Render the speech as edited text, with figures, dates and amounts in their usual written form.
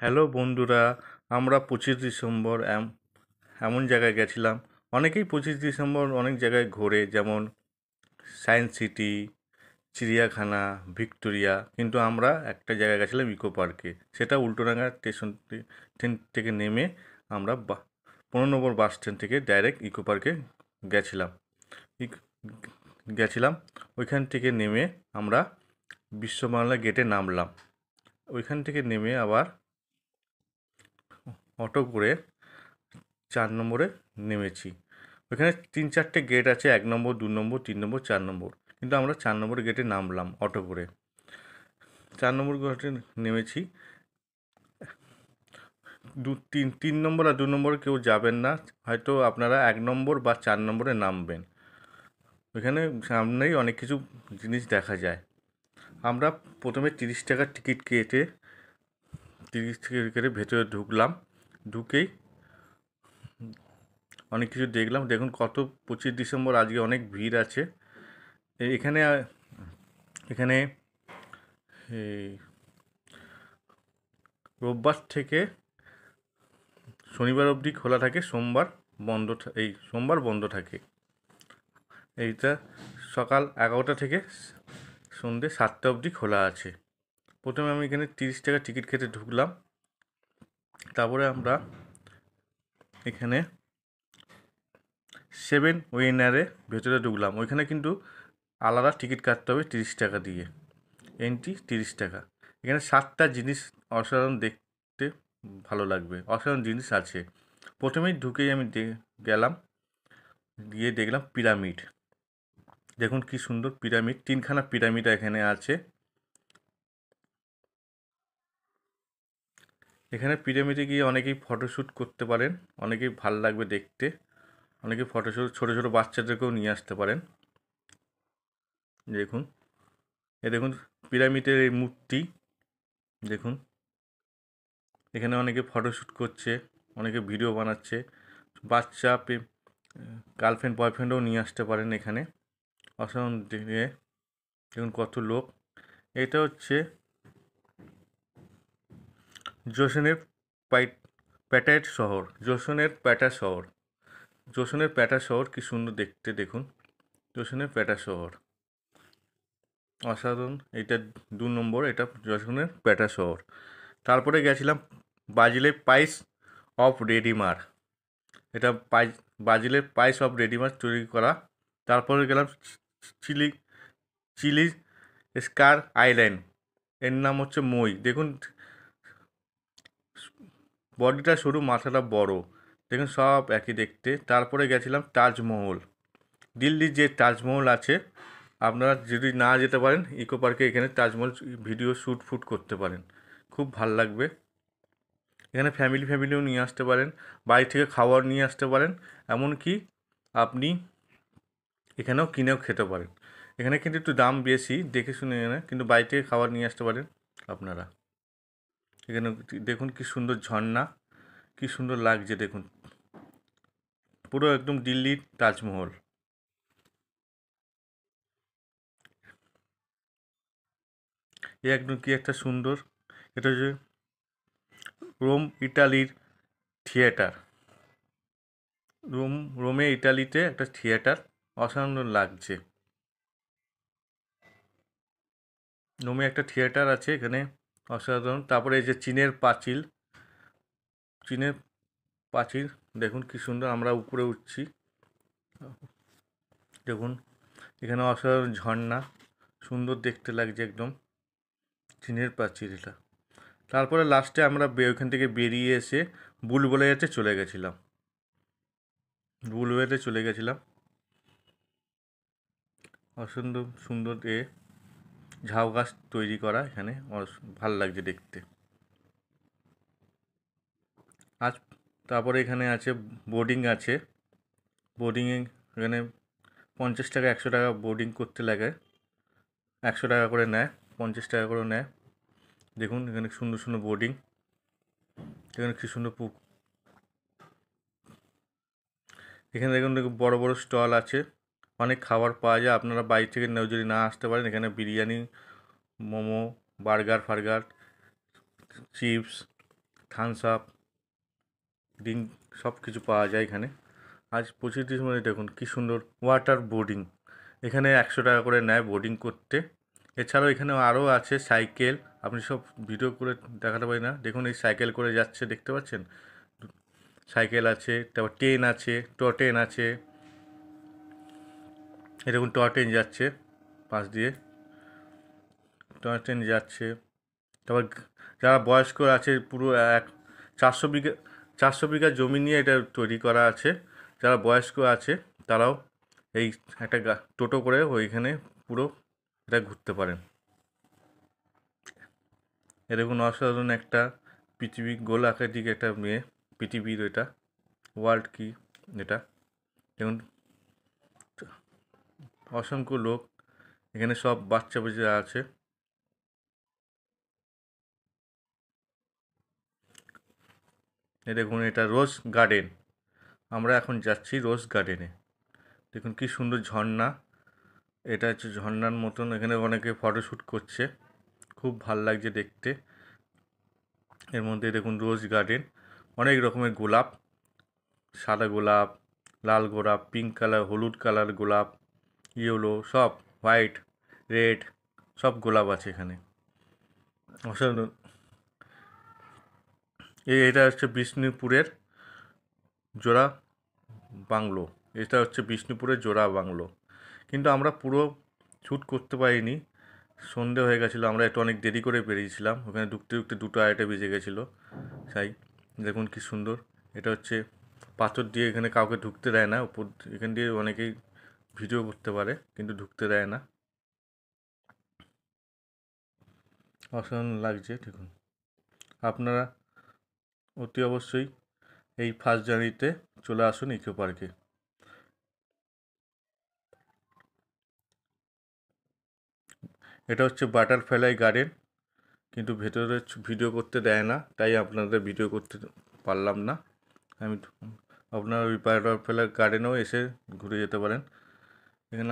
Hello বন্ধুরা, আমরা 25 December এমন জায়গায় গেছিলাম। অনেকেই 25 ডিসেম্বর অনেক জায়গায় ঘোরে, যেমন সায়েন্স সিটি, চিড়িয়াখানা, ভিক্টোরিয়া। কিন্তু আমরা একটা জায়গায় গেছিলাম, ইকো পার্কে। সেটা উল্টোডাঙ্গা ট্রেন থেকে নেমে আমরা 15 নম্বর বাস স্ট্যান্ড থেকে ডাইরেক্ট ইকো পার্কে গেছিলাম। গেছিলাম ওইখান থেকে নেমে আমরা বিশ্ববাংলা গেটে নামলাম। ওইখান থেকে নেমে আবার অটো করে 4 নম্বরে নেমেছি। ওইখানে 3-4টে গেট আছে, 1 নম্বর, 2 নম্বর, 3 নম্বর, 4 নম্বর। কিন্তু আমরা 4 নম্বর গেটে নামলাম অটো করে। 4 নম্বর গেটে নেমেছি। 3 নম্বর আর 2 নম্বরে কেউ যাবেন না, হয়তো আপনারা 1 নম্বর বা 4 নম্বরে নামবেন। ওইখানে সামনেই অনেক কিছু জিনিস দেখা যায়। আমরা প্রথমে 30 টাকার টিকিট কেটে ভেতরে ঢুকলাম। ঢুকেই অনেক কিছু দেখলাম। দেখুন কত 25 ডিসেম্বর, আজকে অনেক ভিড় আছে এখানে। এখানে এই রোববার থেকে শনিবার অবধি খোলা থাকে, সোমবার বন্ধ থাকে। এইটা সকাল 11টা থেকে সন্ধ্যে 7টা অবধি খোলা আছে। প্রথমে আমি এখানে 30 টাকা টিকিট কেটে ঢুকলাম। তারপরে আমরা এখানে 7 উইনারে ভেতরে ঢুকলাম। ওইখানে কিন্তু আলাদা টিকিট কাটতে হবে 30 টাকা দিয়ে, এন্ট্রি 30 টাকা। এখানে 7টা জিনিস অসাধারণ, দেখতে ভালো লাগবে, অসাধারণ জিনিস আছে। প্রথমেই ঢুকেই আমি গেলাম, গিয়ে দেখলাম পিরামিড। দেখুন কি সুন্দর পিরামিড, 3খানা পিরামিড এখানে আছে। এখানে পিরামিডে গিয়ে অনেকেই ফটোশ্যুট করতে পারেন, অনেকেই ভাল লাগবে দেখতে। অনেকে ফটোশ্যুট, ছোটো ছোটো বাচ্চাদেরকেও নিয়ে আসতে পারেন। দেখুন দেখুন পিরামিডের এই মূর্তি দেখুন। এখানে অনেকে ফটোশ্যুট করছে, অনেকে ভিডিও বানাচ্ছে। বাচ্চা, গার্লফ্রেন্ড, বয়ফ্রেন্ডও নিয়ে আসতে পারেন এখানে। অসাধারণ দেখুন কত লোক। এটা হচ্ছে জোসেনের প্যাটাইট শহর, জোসেনের প্যাটা শহর কি সুন্দর দেখতে দেখুন। জোসেনের প্যাটা শহর অসাধারণ। এটা 2 নম্বর, এটা জোসেনের প্যাটা শহর। তারপরে গেছিলাম ব্রাজিলের পাইস অফ রেডিমার। এটা ব্রাজিলের পাইস অফ রেডিমার তৈরি করা। তারপরে গেলাম চিলি স্কার আইল্যান্ড, এর নাম হচ্ছে মই। দেখুন বডিটা সরু, মাথাটা বড়, দেখুন সব একই দেখতে। তারপরে গেছিলাম তাজমহল। দিল্লির যে তাজমহল আছে, আপনারা যদি না যেতে পারেন ইকো পার্কে, এখানে তাজমহল ভিডিও শ্যুট করতে পারেন, খুব ভাল লাগবে। এখানে ফ্যামিলিও নিয়ে আসতে পারেন, বাড়ি থেকে খাবার নিয়ে আসতে পারেন, এমনকি আপনি এখানেও কিনেও খেতে পারেন। এখানে কিন্তু একটু দাম বেশি, দেখে শুনে এখানে, কিন্তু বাড়ি থেকে খাবার নিয়ে আসতে পারেন আপনারা। এখানে দেখুন কি সুন্দর ঝর্ণা, কি সুন্দর লাগছে দেখুন, পুরো একদম দিল্লির তাজমহল। এ একদম কি একটা সুন্দর। এটা হচ্ছে ইটালির থিয়েটার। রোমে ইটালিতে একটা থিয়েটার, অসাধারণ লাগছে। রোমে একটা থিয়েটার আছে এখানে, অসাধারণ। তারপরে এই যে চীনের পাঁচিল দেখুন কি সুন্দর। আমরা উপরে উঠছি, দেখুন এখানে অসাধারণ ঝর্ণা, সুন্দর দেখতে লাগছে একদম, চীনের প্রাচীর এটা। তারপরে লাস্টে আমরা ওইখান থেকে বেরিয়ে এসে বুলবুলাইয়াতে চলে গেছিলাম। অসুন্দর সুন্দর ঝাউ গাছ তৈরি করা এখানে, ভাল লাগছে দেখতে। আজ তারপরে এখানে আছে বোর্ডিং আছে। বোর্ডিংয়ে এখানে 50 টাকা, 100 টাকা বোর্ডিং করতে লাগে। 100 টাকা করে নেয়, 50 টাকা করে নেয়। দেখুন এখানে সুন্দর সুন্দর বোর্ডিং, এখানে কি সুন্দর এখানে দেখুন বড় বড় স্টল আছে, অনেক খাবার পাওয়া যায়। আপনারা বাড়ি থেকে যদি না আসতে পারেন, এখানে biryani, momo, burger, chips, Thums Up, drink সব কিছু পাওয়া যায় এখানে। আজ 25 ডিসেম্বরে দেখুন কী সুন্দর ওয়াটার বোর্ডিং, এখানে 100 টাকা করে নেয় বোর্ডিং করতে। এছাড়াও এখানে আরও আছে সাইকেল, আপনি সব ভিডিও করে দেখাতে পারি না, দেখুন এই সাইকেল করে যাচ্ছে দেখতে পাচ্ছেন, সাইকেল আছে, তারপর ট্রেন আছে, টয় ট্রেন আছে, এই দেখুন টয় ট্রেন যাচ্ছে পাশ দিয়ে, টয় ট্রেন যাচ্ছে। তারপর যারা বয়স্ক আছে পুরো 400 বিঘা 400 বিঘা জমি নিয়ে এটা তৈরি করা আছে, যারা বয়স্ক আছে তারাও এই একটা টোটো করে ওইখানে পুরো এটা ঘুরতে পারেন। এ দেখুন অসাধারণ একটা পৃথিবী, গোল আকৃতির একটা মেয়ে, পৃথিবীর এটা ওয়ার্ল্ড কি এটা দেখুন, অসংখ্য লোক এখানে, সব বাচ্চা বাচ্চা আছে। এ দেখুন এটা রোজ গার্ডেন, আমরা এখন যাচ্ছি রোজ গার্ডেনে। দেখুন কি সুন্দর ঝর্ণা, এটা হচ্ছে ঝর্ণার মতন, এখানে অনেকে ফটোশ্যুট করছে, খুব ভাল লাগছে দেখতে। এর মধ্যে দেখুন রোজ গার্ডেন, অনেক রকমের গোলাপ, সাদা গোলাপ, লাল গোলাপ, পিঙ্ক কালার, হলুদ কালার গোলাপ, ইয়েলো, সব হোয়াইট, রেড, সব গোলাপ আছে এখানে, অসাধারণ। এটা হচ্ছে বিষ্ণুপুরের জোড়া বাংলো, এটা হচ্ছে বিষ্ণুপুরের জোড়া বাংলো, কিন্তু আমরা পুরো শ্যুট করতে পারিনি, সন্ধে হয়ে গেছিলো, আমরা একটু অনেক দেরি করে বেরিয়েছিলাম, ওখানে ঢুকতে ঢুকতে 2টা বেজে গেছিলো। তাই দেখুন কি সুন্দর, এটা হচ্ছে পাথর দিয়ে, এখানে কাউকে ঢুকতে দেয় না, উপর এখান দিয়ে অনেকেই ভিডিও করতে পারে কিন্তু ঢুকতে দেয় না, অসাধারণ লাগছে। দেখুন আপনারা অতি অবশ্যই এই ফার্স্ট জানুয়ারিতে চলে আসুন ইকো পার্কে। এটা হচ্ছে বাটারফ্লাই গার্ডেন, কিন্তু ভেতরে ভিডিও করতে দেয় না, তাই আপনাদের ভিডিও করতে পারলাম না আমি। আপনারা ওই বাটারফ্লাই গার্ডেনেও এসে ঘুরে যেতে পারেন, এখানে